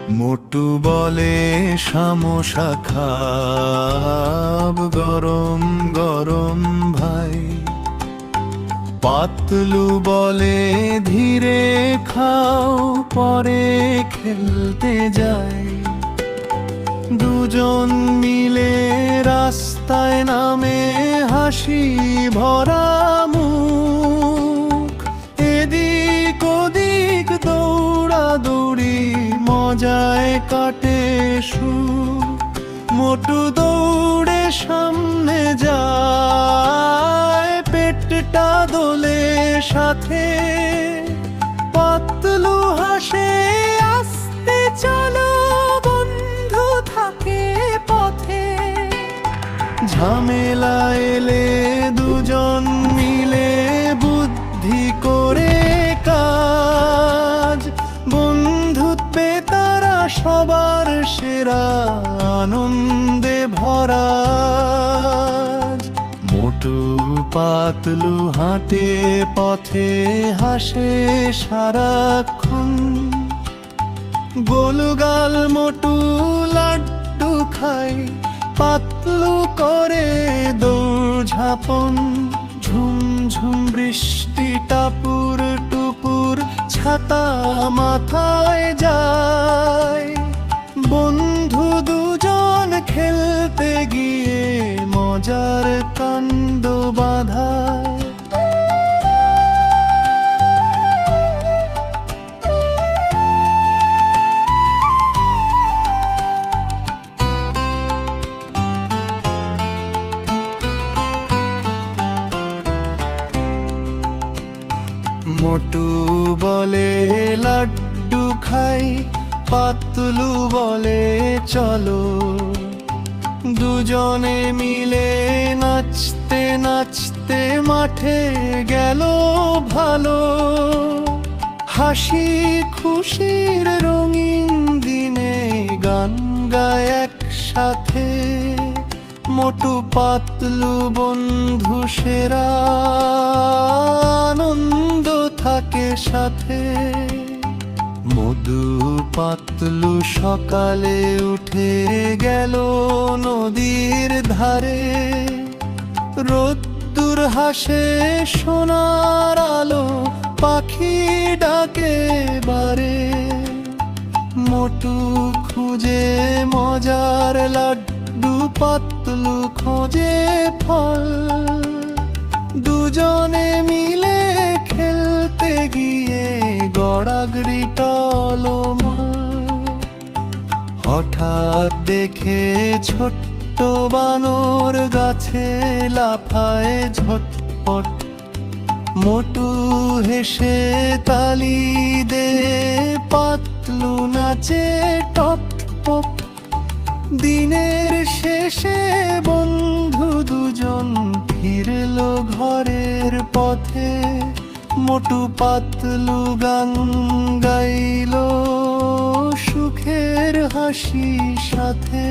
মোটু বলে সামোসা খাব গরম গরম ভাই, পাতলু বলে ধীরে খাও পরে খেলতে যাই। দুজন মিলে রাস্তায় নামে হাসি ভরা মুখ, এদিক ওদিক দৌড়াদৌড়ি মজায় কাটে সুখ। মোটু দৌড়ে সামনে যায়, পেটটা দোলে সাথে, পাতলু হাসে আস্তে চলো বন্ধু থাকে পথে। ঝামেলা এলে দুজন মিলে বুদ্ধি করে কাজ, বন্ধুত্বে তারা সবার সেরা আনন্দে ভরা। মোটু পাতলু হাঁটে পথে হাসে সারাক্ষণ, গোলগাল মোটু লাড্ডু খাই, পাতলু করে দৌড়ঝাঁপন। ঝুমঝুম বৃষ্টি টাপুর টুপুর ছাতা মাথায় যায়, বন্ধু দুজন খেলতে গিয়ে মজার কাণ্ড বাঁধায়। মোটু বলে লাড্ডু খাই, পাতলু বলে চলো, দুজনে মিলে নাচতে নাচতে মাঠে গেল ভালো। হাসি খুশির রঙিন দিনে গান গায় একসাথে, মোটু পাতলু বন্ধু সেরা আনন্দ থাকে সাথে। মধু পাতলু সকালে উঠে গেল নদীর ধারে, রোদ্দুর হাসে সোনার আলো পাখি ডাকে বারে। মোটু খুঁজে মজার লাড্ডু, পাতলু খোঁজে ফল, দুজনে মিলে খেলতে গিয়ে গড়াগড়ি টলমল। হঠাৎ দেখে ছোট্ট বানর গাছে লাফায় ঝটপট, মোটু হেসে তালি দে, পাতলু নাচে টপ টপ। দিনের শেষে বন্ধু দুজন ফিরল ঘরের পথে, মোটু পাতলু গান গাইল সুখের হাসি সাথে।